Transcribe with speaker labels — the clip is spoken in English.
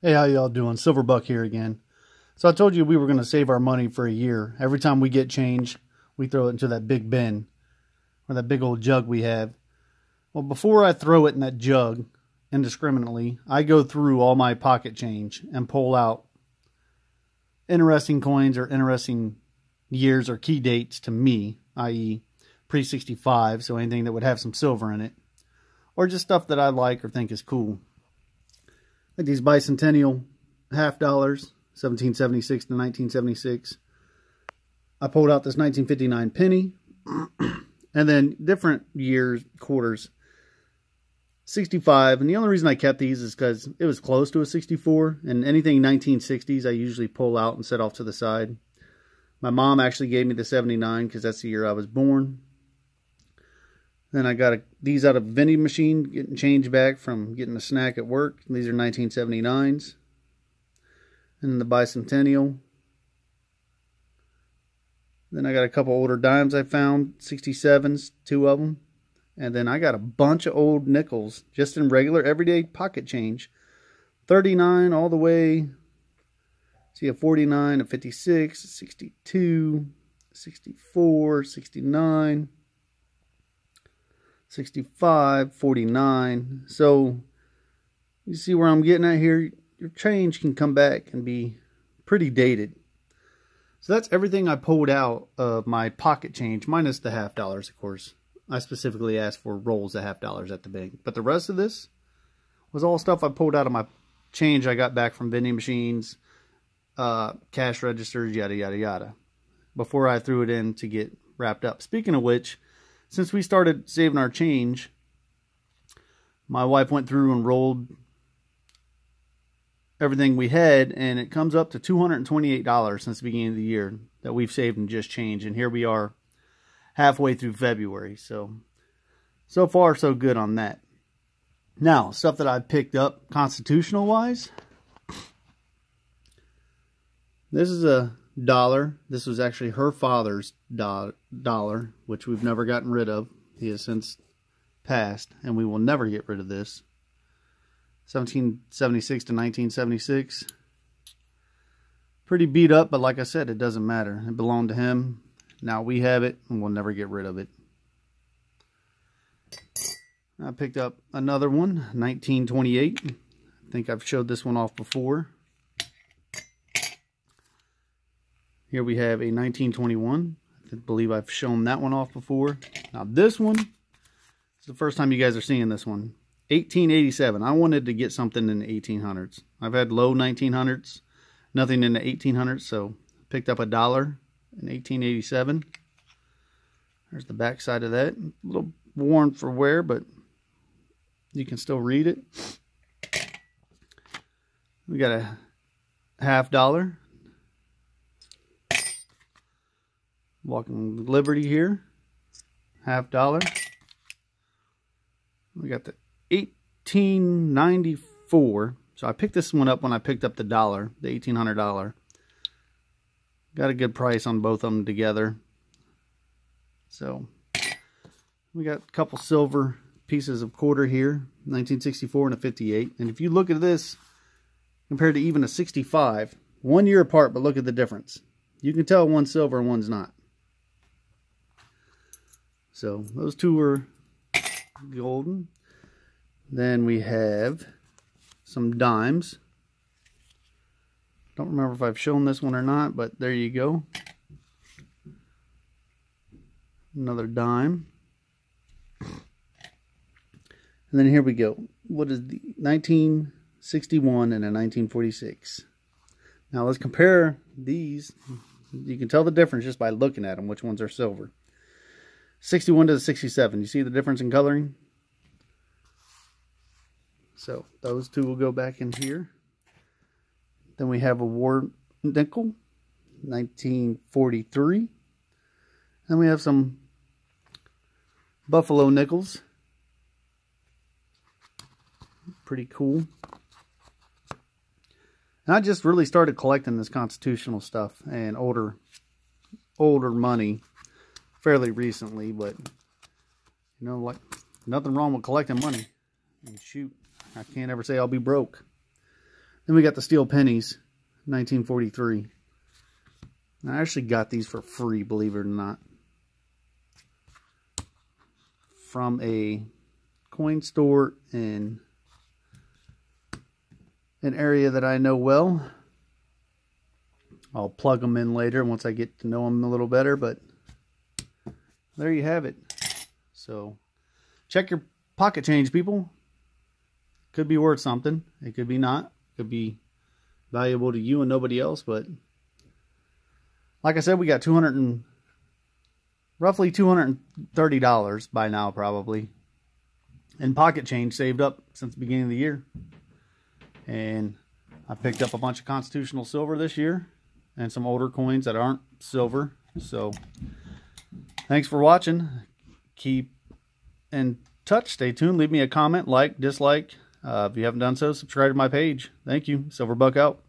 Speaker 1: Hey, how y'all doing? Silverbuck here again. So I told you we were going to save our money for a year. Every time we get change, we throw it into that big bin, or that big old jug we have. Well, before I throw it in that jug indiscriminately, I go through all my pocket change and pull out interesting coins or interesting years or key dates to me, i.e. pre-65, so anything that would have some silver in it, or just stuff that I like or think is cool. Like these bicentennial half dollars, 1776 to 1976. I pulled out this 1959 penny, and then different years, quarters, 65. And the only reason I kept these is because it was close to a 64, and anything 1960s I usually pull out and set off to the side. My mom actually gave me the 79 because that's the year I was born. Then I got these out of a vending machine, getting change back from getting a snack at work. These are 1979s. And then the bicentennial. Then I got a couple older dimes I found, 67s, 2 of them. And then I got a bunch of old nickels, just in regular everyday pocket change. 39 all the way. See a 49, a 56, a 62, 64, 69. 65, 49. So you see where I'm getting at here? Your change can come back and be pretty dated. So that's everything I pulled out of my pocket change, minus the half dollars, of course. I specifically asked for rolls of half dollars at the bank. But the rest of this was all stuff I pulled out of my change I got back from vending machines, cash registers, yada, yada, yada, before I threw it in to get wrapped up. Speaking of which, since we started saving our change, my wife went through and rolled everything we had, and it comes up to $228 since the beginning of the year that we've saved in just change. And here we are halfway through February. So far, so good on that. Now, stuff that I picked up constitutional-wise. This is a dollar. This was actually her father's dollar, which we've never gotten rid of. He has since passed, and we will never get rid of this. 1776 to 1976. Pretty beat up, but like I said, it doesn't matter. It belonged to him. Now we have it, and we'll never get rid of it. I picked up another one, 1928. I think I've showed this one off before. Here we have a 1921. I believe I've shown that one off before. Now this one is the first time you guys are seeing this one. 1887. I wanted to get something in the 1800s. I've had low 1900s, nothing in the 1800s, so picked up $1 in 1887. There's the back side of that. A little worn for wear, but you can still read it. We got a half dollar. Walking Liberty here, half dollar. We got the 1894. So I picked this one up when I picked up the dollar, the $1,800. Got a good price on both of them together. So we got a couple silver pieces of quarter here, 1964 and a 58. And if you look at this compared to even a 65, 1 year apart, but look at the difference. You can tell one's silver and one's not. So those two are golden. Then we have some dimes. Don't remember if I've shown this one or not, but there you go. Another dime. And then here we go. What is the 1961 and a 1946? Now let's compare these. You can tell the difference just by looking at them, which ones are silver. 61 to the 67. You see the difference in coloring? So those two will go back in here. Then we have a war nickel, 1943. And we have some buffalo nickels. Pretty cool. And I just really started collecting this constitutional stuff and older money fairly recently, but you know, like, nothing wrong with collecting money. And shoot, I can't ever say I'll be broke. Then we got the steel pennies, 1943. I actually got these for free, believe it or not, from a coin store in an area that I know well. I'll plug them in later once I get to know them a little better, but there you have it. So check your pocket change, people. Could be worth something. It could be not. It could be valuable to you and nobody else, but like I said, we got roughly $230 by now, probably, in pocket change saved up since the beginning of the year. And I picked up a bunch of Constitutional silver this year and some older coins that aren't silver. So thanks for watching. Keep in touch. Stay tuned. Leave me a comment, like, dislike. If you haven't done so, subscribe to my page. Thank you. Silverbuck out.